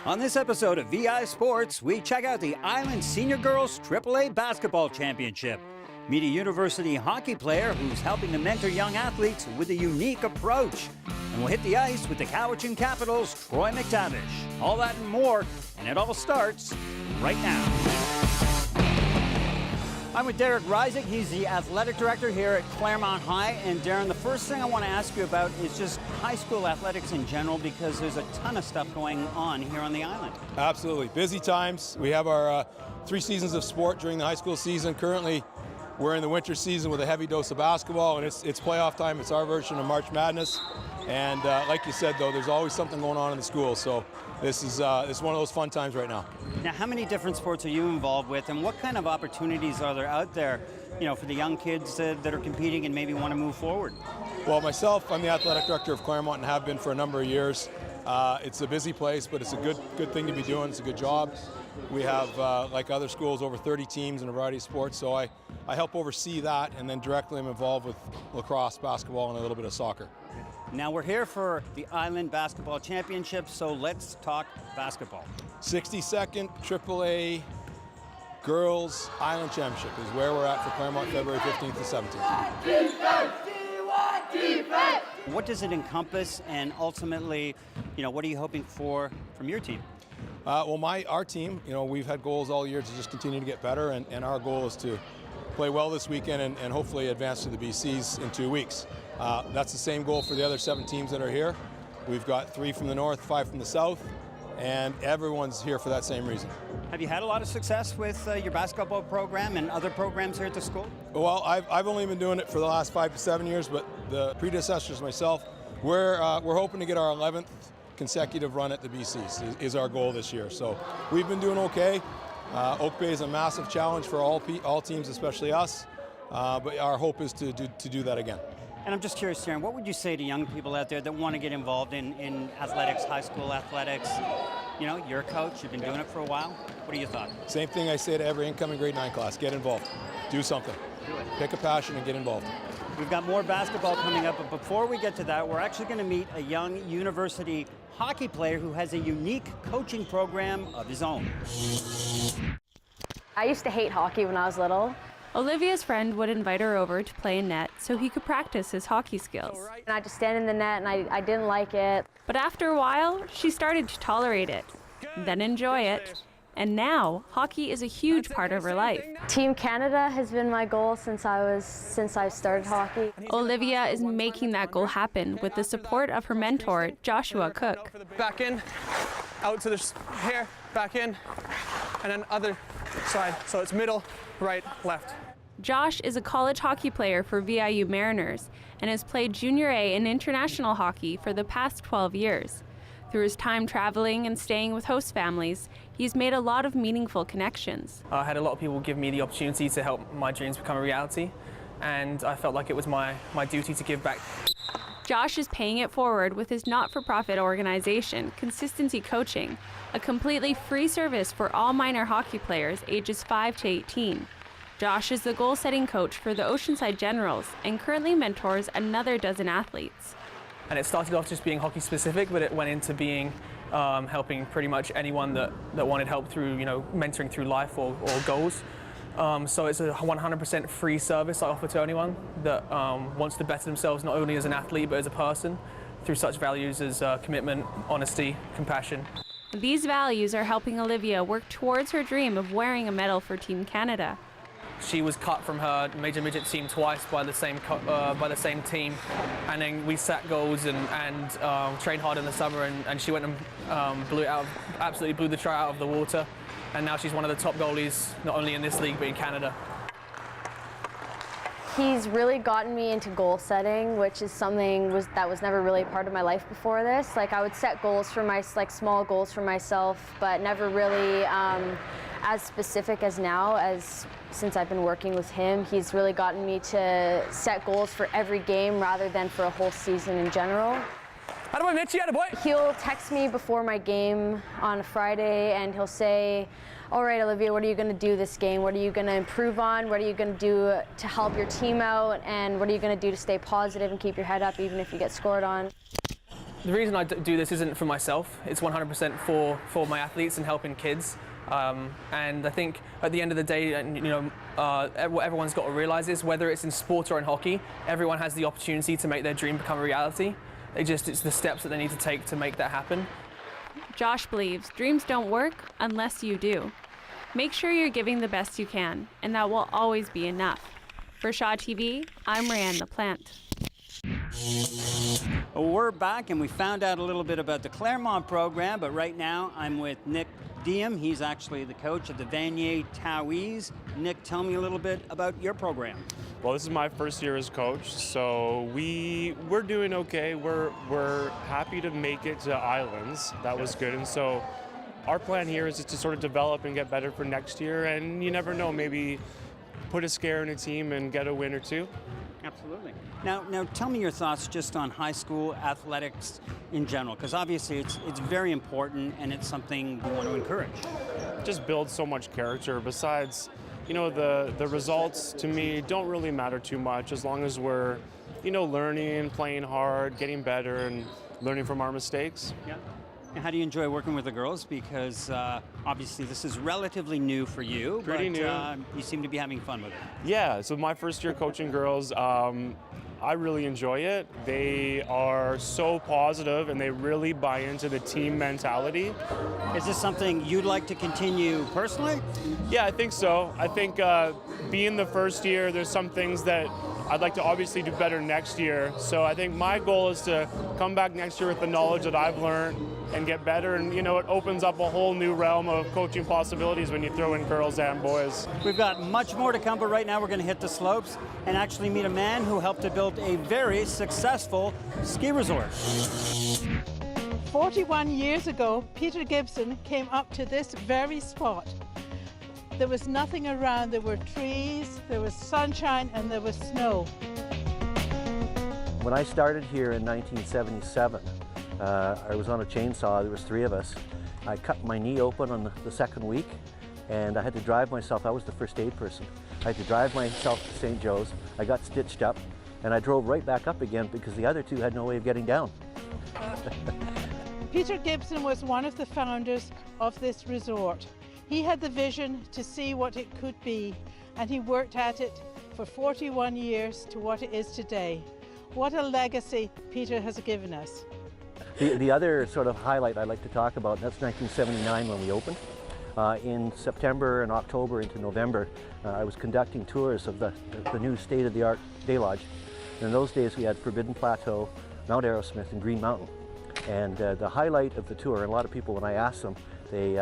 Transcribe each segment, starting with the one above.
On this episode of VI Sports, we check out the Island Senior Girls AAA Basketball Championship. Meet a university hockey player who's helping to mentor young athletes with a unique approach. And we'll hit the ice with the Cowichan Capitals' Troy McTavish. All that and more, and it all starts right now. I'm with Derek Reisig. He's the athletic director here at Claremont High. And Darren, the first thing I want to ask you about is just high school athletics in general, because there's a ton of stuff going on here on the island. Absolutely. Busy times. We have our 3 seasons of sport during the high school season. Currently, we're in the winter season with a heavy dose of basketball, and it's playoff time. It's our version of March Madness. And like you said, though, there's always something going on in the school. So this is one of those fun times right now. Now, how many different sports are you involved with, and what kind of opportunities are there out there, for the young kids that are competing and maybe want to move forward? Well, myself, I'm the athletic director of Claremont and have been for a number of years. It's a busy place, but it's a good thing to be doing. It's a good job. We have, like other schools, over 30 teams in a variety of sports, so I help oversee that, and then directly I'm involved with lacrosse, basketball, and a little bit of soccer. Now we're here for the Island Basketball Championship, so let's talk basketball. 62nd AAA Girls Island Championship is where we're at for Claremont, February 15th to 17th. What does it encompass, and ultimately, what are you hoping for from your team? Well, our team, we've had goals all year to just continue to get better, and our goal is to play well this weekend and hopefully advance to the BCs in 2 weeks. That's the same goal for the other 7 teams that are here. We've got 3 from the north, 5 from the south, and everyone's here for that same reason. Have you had a lot of success with your basketball program and other programs here at the school? Well, I've only been doing it for the last 5 to 7 years, but the predecessors, myself, we're hoping to get our 11th consecutive run at the BCs is our goal this year. So we've been doing okay. Oak Bay is a massive challenge for all teams, especially us, but our hope is to do that again. And I'm just curious, Darren, what would you say to young people out there that want to get involved in athletics, high school athletics? You're a coach, you've been doing it for a while. What are your thoughts? Same thing I say to every incoming grade 9 class, get involved. Do something. Pick a passion and get involved. We've got more basketball coming up, but before we get to that, we're actually going to meet a young university hockey player who has a unique coaching program of his own. I used to hate hockey when I was little. Olivia's friend would invite her over to play in net so he could practice his hockey skills. And I just stand in the net and I didn't like it. But after a while, she started to tolerate it, then enjoy it. And now, hockey is a huge part of her life. Team Canada has been my goal since I started hockey. Olivia is making that goal happen with the support of her mentor, Joshua Cook. Back in, out to the here, back in, and then other side. So it's middle, right, left. Josh is a college hockey player for VIU Mariners and has played Junior A and international hockey for the past 12 years. Through his time traveling and staying with host families, he's made a lot of meaningful connections. I had a lot of people give me the opportunity to help my dreams become a reality, and I felt like it was my duty to give back. Josh is paying it forward with his not-for-profit organization, Consistency Coaching, a completely free service for all minor hockey players ages 5 to 18. Josh is the goal-setting coach for the Oceanside Generals and currently mentors another dozen athletes. And it started off just being hockey specific, but it went into being helping pretty much anyone that wanted help through, mentoring through life or goals. So it's a 100% free service I offer to anyone that wants to better themselves not only as an athlete but as a person through such values as commitment, honesty, compassion. These values are helping Olivia work towards her dream of wearing a medal for Team Canada. She was cut from her major midget team twice by the same team, and then we set goals and trained hard in the summer, and she went and absolutely blew the try out of the water, and now she's one of the top goalies not only in this league but in Canada. He's really gotten me into goal setting, which is something that was never really a part of my life before this. Like I would set goals for small goals for myself, but never really as specific as now. Since I've been working with him, he's really gotten me to set goals for every game rather than for a whole season in general. Attaboy, Mitchie, attaboy. He'll text me before my game on a Friday and he'll say, all right, Olivia, what are you going to do this game? What are you going to improve on? What are you going to do to help your team out? And what are you going to do to stay positive and keep your head up even if you get scored on? The reason I do this isn't for myself. It's 100% for my athletes and helping kids. And I think at the end of the day, what everyone's got to realize is whether it's in sport or in hockey, everyone has the opportunity to make their dream become a reality. It's the steps that they need to take to make that happen. Josh believes dreams don't work unless you do. Make sure you're giving the best you can, and that will always be enough. For Shaw TV, I'm Ryan LaPlante. We're back, and we found out a little bit about the Claremont program, but right now I'm with Nick Diem. He's actually the coach of the Vanier Towiees. Nick, tell me a little bit about your program. Well, this is my first year as coach, so we're doing okay. We're happy to make it to Islands. That was good, and so our plan here is just to sort of develop and get better for next year, and you never know, maybe put a scare in a team and get a win or two. Absolutely. Now tell me your thoughts just on high school athletics in general, because obviously it's very important and it's something we want to encourage. Just builds so much character. Besides, the results to me don't really matter too much as long as we're, learning, playing hard, getting better, and learning from our mistakes. Yeah. And how do you enjoy working with the girls? Because obviously this is relatively new for you. Pretty new. You seem to be having fun with it. Yeah, so my first year coaching girls, I really enjoy it. They are so positive and they really buy into the team mentality. Is this something you'd like to continue personally? Yeah, I think so. I think being the first year, there's some things that I'd like to obviously do better next year. So I think my goal is to come back next year with the knowledge that I've learned and get better. And, it opens up a whole new realm of coaching possibilities when you throw in girls and boys. We've got much more to come, but right now we're going to hit the slopes and actually meet a man who helped to build a very successful ski resort. 41 years ago, Peter Gibson came up to this very spot. There was nothing around. There were trees, there was sunshine, and there was snow. When I started here in 1977, I was on a chainsaw. There was 3 of us. I cut my knee open on the second week, and I had to drive myself. I was the first aid person. I had to drive myself to St. Joe's. I got stitched up, and I drove right back up again because the other 2 had no way of getting down. Peter Gibson was one of the founders of this resort. He had the vision to see what it could be, and he worked at it for 41 years to what it is today. What a legacy Peter has given us. The other sort of highlight I'd like to talk about, that's 1979 when we opened. In September and October into November, I was conducting tours of the new state-of-the-art day lodge. In those days we had Forbidden Plateau, Mount Arrowsmith, and Green Mountain. And the highlight of the tour, and a lot of people when I ask them, they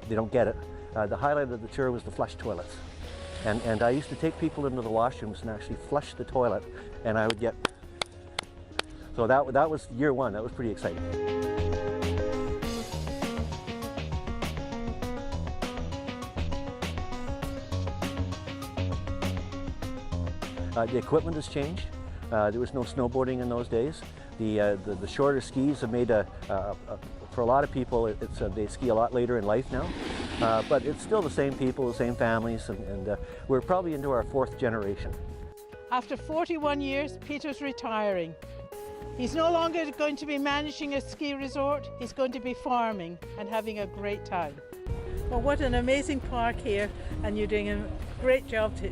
don't get it. The highlight of the tour was the flush toilets. And I used to take people into the washrooms and actually flush the toilet, and I would get... So that was year 1. That was pretty exciting. The equipment has changed. There was no snowboarding in those days. The shorter skis have made for a lot of people, they ski a lot later in life now. But it's still the same people, the same families, and we're probably into our 4th generation. After 41 years, Peter's retiring. He's no longer going to be managing a ski resort, he's going to be farming and having a great time. Well, what an amazing park here, and you're doing a great job to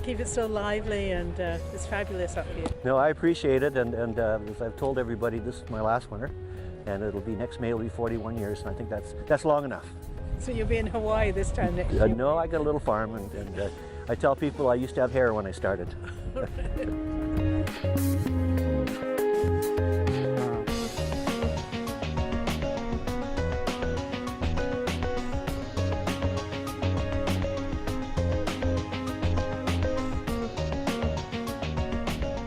keep it so lively, and it's fabulous up here. No, I appreciate it, and as I've told everybody, this is my last winter, and it'll be next May, it'll be 41 years, and I think that's long enough. So you'll be in Hawaii this time next year? No, I got a little farm, and I tell people I used to have hair when I started.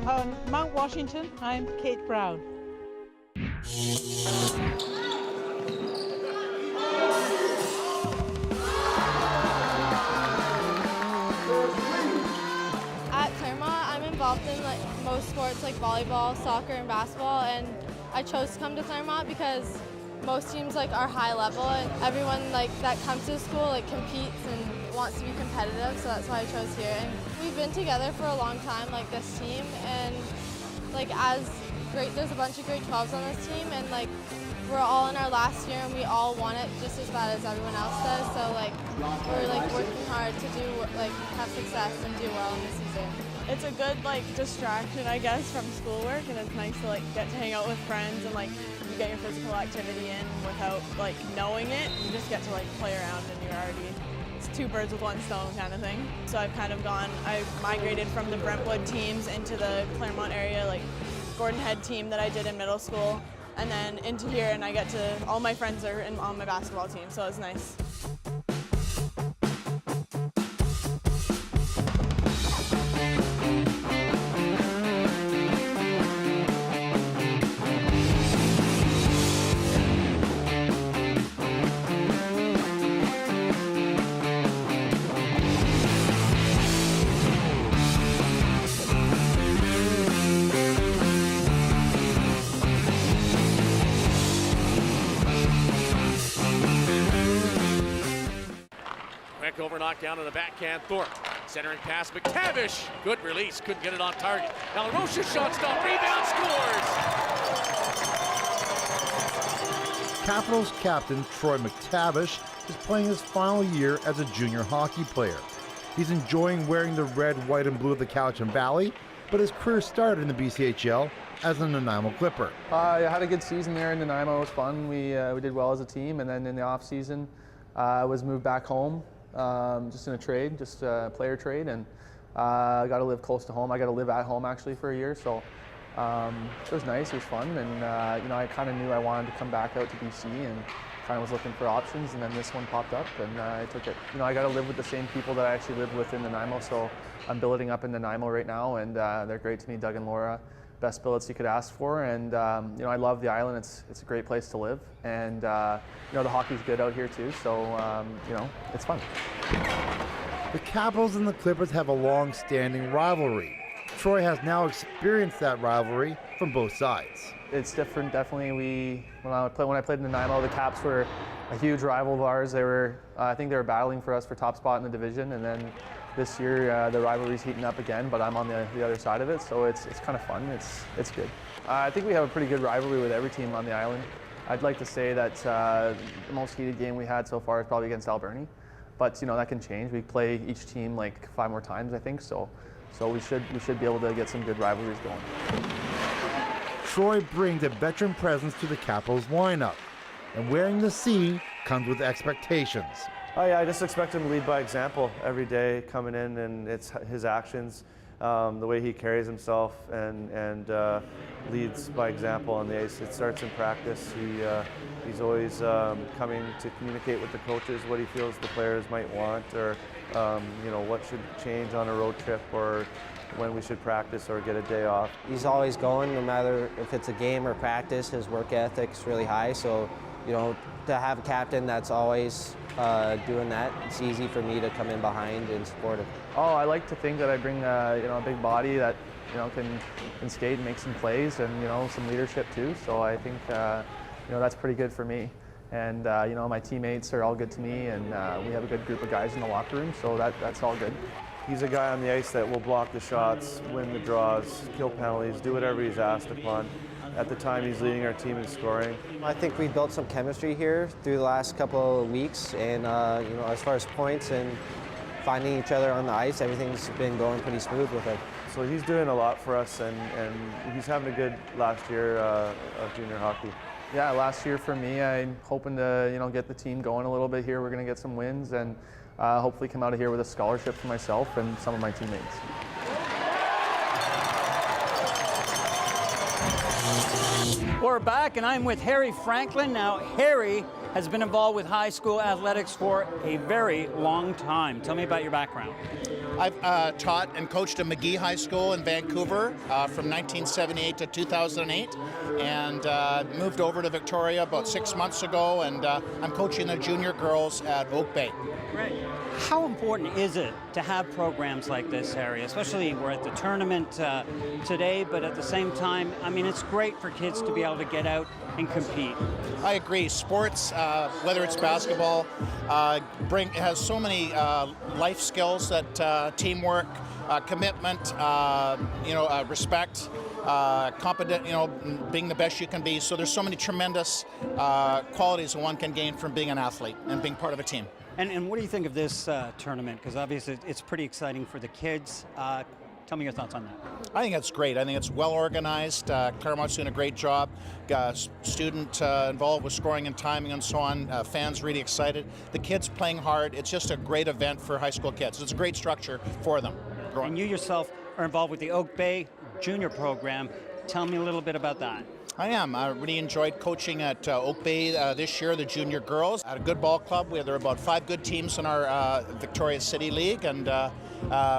On Mount Washington, I'm Kate Brown. At Claremont, I'm involved in most sports like volleyball, soccer, and basketball, and I chose to come to Claremont because most teams are high level, and everyone that comes to the school competes and wants to be competitive, so that's why I chose here. And we've been together for a long time, this team, and as there's a bunch of grade 12s on this team, and like we're all in our last year and we all want it just as bad as everyone else does. So like we're like working hard to do like have success and do well in the season. It's a good like distraction, I guess, from schoolwork, and it's nice to like get to hang out with friends and like you get your physical activity in without like knowing it. You just get to like play around and you're already, it's two birds with one stone kind of thing. So I've migrated from the Brentwood teams into the Claremont area, like Gordon Head team that I did in middle school, and then into here, and I get to, all my friends are on my basketball team, so it's nice. Over knockdown on the backhand. Thorpe centering pass. McTavish. Good release. Couldn't get it on target. Now Rocha's shot stop. Rebound scores. Capitals captain Troy McTavish is playing his final year as a junior hockey player. He's enjoying wearing the red, white, and blue of the Cowichan Valley, but his career started in the BCHL as a Nanaimo Clipper. I had a good season there in Nanaimo. It was fun. We did well as a team, and then in the off season, I was moved back home. Just in a trade, just a player trade, and I got to live close to home. I got to live at home actually for a year, so it was nice. It was fun, and I kind of knew I wanted to come back out to BC, and kind of was looking for options, and then this one popped up, and I took it. I got to live with the same people that I actually lived with in Nanaimo, so I'm billeting up in Nanaimo right now, and they're great to me. Doug and Laura, best billets you could ask for, and I love the island. It's a great place to live, and the hockey's good out here too, so it's fun. The Capitals and the Clippers have a long-standing rivalry. Troy has now experienced that rivalry from both sides. It's different, definitely. When I played in Nanaimo, the Caps were a huge rival of ours. I think they were battling for us for top spot in the division, and then this year the rivalry's heating up again, but I'm on the other side of it, so it's kind of fun. It's good. I think we have a pretty good rivalry with every team on the island. I'd like to say that the most heated game we had so far is probably against Alberni, but that can change. We play each team like 5 more times, I think, so we should be able to get some good rivalries going. Troy brings a veteran presence to the Capitals lineup, and wearing the C comes with expectations. Oh yeah, I just expect him to lead by example every day coming in, and it's his actions, the way he carries himself, and leads by example on the ice. It starts in practice. He's always coming to communicate with the coaches what he feels the players might want, or what should change on a road trip, or when we should practice or get a day off. He's always going, no matter if it's a game or practice. His work ethic's really high, so to have a captain that's always doing that, it's easy for me to come in behind and support him. Oh, I like to think that I bring a big body that can skate and make some plays, and some leadership too. So I think that's pretty good for me. And my teammates are all good to me, and we have a good group of guys in the locker room, so that's all good. He's a guy on the ice that will block the shots, win the draws, kill penalties, do whatever he's asked upon. At the time, he's leading our team in scoring. I think we built some chemistry here through the last couple of weeks, and as far as points and finding each other on the ice, everything's been going pretty smooth with him. So he's doing a lot for us, and he's having a good last year of junior hockey. Yeah, last year for me, I'm hoping to get the team going a little bit here. We're going to get some wins, and hopefully come out of here with a scholarship for myself and some of my teammates. We're back, and I'm with Harry Franklin. Now, Harry has been involved with high school athletics for a very long time. Tell me about your background. I've taught and coached at McGee High School in Vancouver from 1978 to 2008, and moved over to Victoria about 6 months ago, and I'm coaching the junior girls at Oak Bay. Great. How important is it to have programs like this, Harry? Especially we're at the tournament today, but at the same time, I mean, it's great for kids to be able to get out and compete. I agree. Sports, whether it's basketball, has so many life skills that teamwork, commitment, respect. competent, being the best you can be. So there's so many tremendous qualities that one can gain from being an athlete and being part of a team. And what do you think of this tournament? Because obviously it's pretty exciting for the kids. Tell me your thoughts on that. I think it's great. I think it's well organized. Claremont's doing a great job. Student involved with scoring and timing and so on. Fans really excited. The kids playing hard. It's just a great event for high school kids. It's a great structure for them. And you yourself are involved with the Oak Bay Junior program. Tell me a little bit about that. I am. I really enjoyed coaching at Oak Bay this year, the junior girls. At a good ball club, there are about 5 good teams in our Victoria City League, and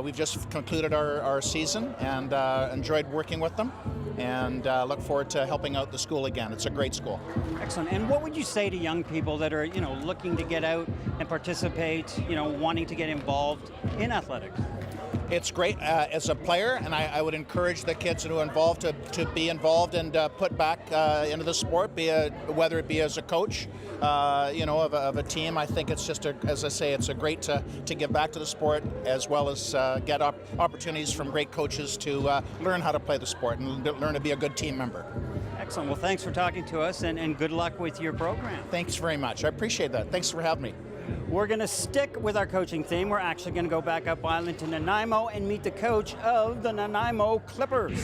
we've just concluded our season and enjoyed working with them, and look forward to helping out the school again. It's a great school. Excellent. And what would you say to young people that are, looking to get out and participate, wanting to get involved in athletics? It's great as a player, and I would encourage the kids who are involved to be involved and put back into the sport, whether it be as a coach, of a team. I think it's just, as I say, it's a great to give back to the sport, as well as get opportunities from great coaches to learn how to play the sport and learn to be a good team member. Excellent. Well, thanks for talking to us, and good luck with your program. Thanks very much. I appreciate that. Thanks for having me. We're going to stick with our coaching theme. We're actually going to go back up island to Nanaimo and meet the coach of the Nanaimo Clippers.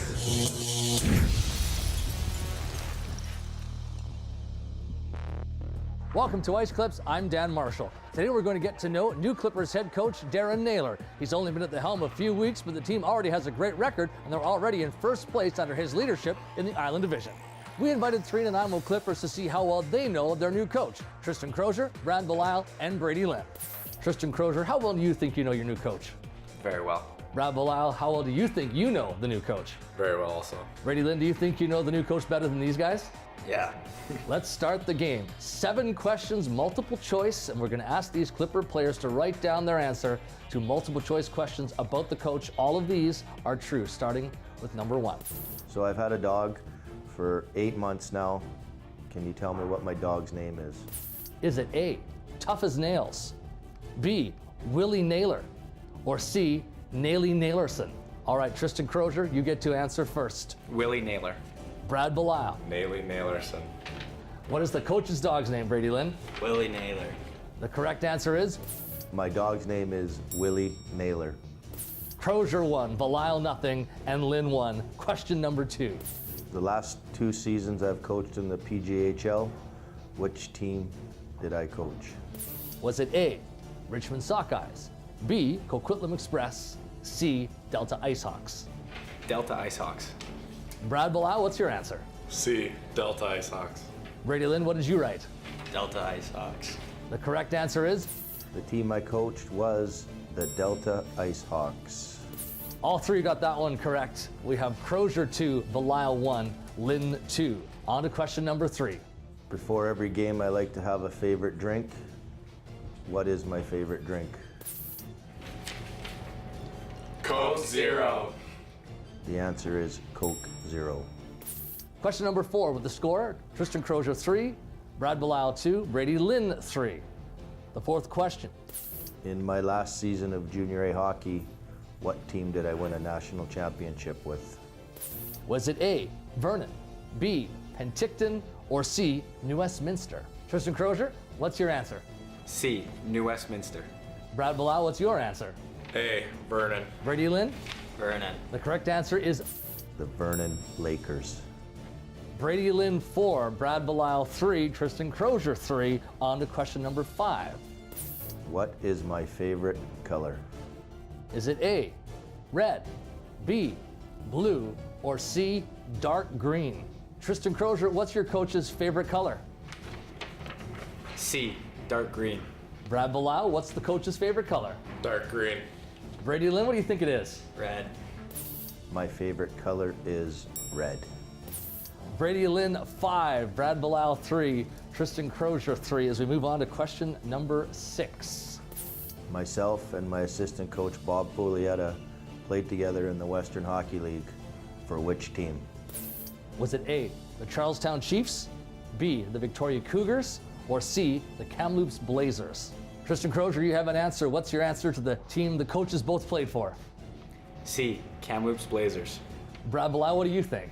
Welcome to Ice Clips. I'm Dan Marshall. Today we're going to get to know new Clippers head coach Darren Naylor. He's only been at the helm a few weeks, but the team already has a great record, and they're already in first place under his leadership in the Island Division. We invited 3 Nanaimo Clippers to see how well they know their new coach, Tristan Crozier, Brad Belisle, and Brady Lynn. Tristan Crozier, how well do you think you know your new coach? Very well. Brad Belisle, how well do you think you know the new coach? Very well also. Brady Lynn, do you think you know the new coach better than these guys? Yeah. Let's start the game. 7 questions, multiple choice, and we're going to ask these Clipper players to write down their answer to multiple choice questions about the coach. All of these are true, starting with number 1. So I've had a dog for 8 months now. Can you tell me what my dog's name is? Is it A, tough as nails, B, Willie Naylor, or C, Naily Nailerson? All right, Tristan Crozier, you get to answer first. Willie Naylor. Brad Belisle. Naily Nailerson. What is the coach's dog's name, Brady Lynn? Willie Naylor. The correct answer is? My dog's name is Willie Naylor. Crozier 1, Belisle nothing, and Lynn 1. Question number 2. The last 2 seasons I've coached in the PGHL. Which team did I coach? Was it A, Richmond Sockeyes, B, Coquitlam Express, C, Delta Icehawks? Delta Icehawks. Brad Belisle, what's your answer? C, Delta Icehawks. Brady Lynn, what did you write? Delta Icehawks. The correct answer is? The team I coached was the Delta Icehawks. All 3 got that one correct. We have Crozier 2, Belisle 1, Lynn 2. On to question number 3. Before every game, I like to have a favorite drink. What is my favorite drink? Coke Zero. The answer is Coke Zero. Question number 4 with the score, Tristan Crozier 3, Brad Belisle 2, Brady Lynn 3. The 4th question. In my last season of Junior A hockey, what team did I win a national championship with? Was it A, Vernon, B, Penticton, or C, New Westminster? Tristan Crozier, what's your answer? C, New Westminster. Brad Belisle, what's your answer? A, Vernon. Brady Lynn? Vernon. The correct answer is the Vernon Lakers. Brady Lynn 4, Brad Belisle 3, Tristan Crozier 3. On to question number 5. What is my favorite color? Is it A, red, B, blue, or C, dark green? Tristan Crozier, what's your coach's favorite color? C, dark green. Brad Belisle, what's the coach's favorite color? Dark green. Brady Lynn, what do you think it is? Red. My favorite color is red. Brady Lynn 5, Brad Belisle 3, Tristan Crozier 3. As we move on to question number 6. Myself and my assistant coach Bob Polietta played together in the Western Hockey League. For which team? Was it A, the Charlestown Chiefs, B, the Victoria Cougars, or C, the Kamloops Blazers? Tristan Crozier, you have an answer. What's your answer to the team the coaches both played for? C, Kamloops Blazers. Brad Blau, what do you think?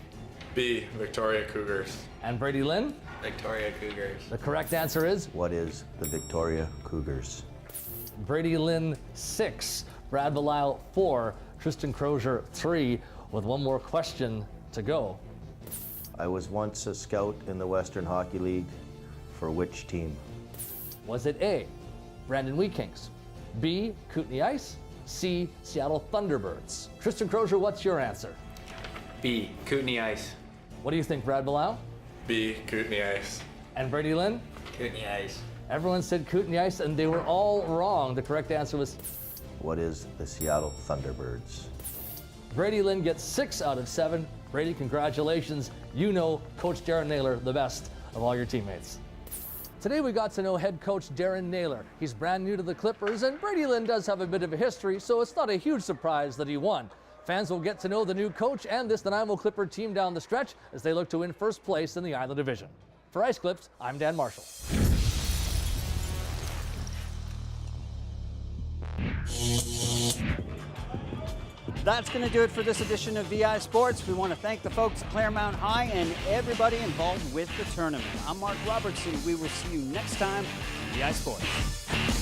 B, Victoria Cougars. And Brady Lynn? Victoria Cougars. The correct answer is? What is the Victoria Cougars? Brady Lynn 6, Brad Blau 4, Tristan Crozier 3, with one more question to go. I was once a scout in the Western Hockey League. For which team? Was it A, Brandon Wheat Kings, B, Kootenay Ice, C, Seattle Thunderbirds? Tristan Crozier, what's your answer? B, Kootenay Ice. What do you think, Brad Blau? B, Kootenay Ice. And Brady Lynn? Kootenay Ice. Everyone said Kootenay Ice, and they were all wrong. The correct answer was? What is the Seattle Thunderbirds? Brady Lynn gets 6 out of 7. Brady, congratulations. You know Coach Darren Naylor the best of all your teammates. Today we got to know head coach Darren Naylor. He's brand new to the Clippers, and Brady Lynn does have a bit of a history, so it's not a huge surprise that he won. Fans will get to know the new coach and this Nanaimo Clipper team down the stretch as they look to win first place in the Island Division. For Ice Clips, I'm Dan Marshall. That's going to do it for this edition of VI Sports. We want to thank the folks at Claremont High and everybody involved with the tournament. I'm Mark Robertson. We will see you next time on VI Sports.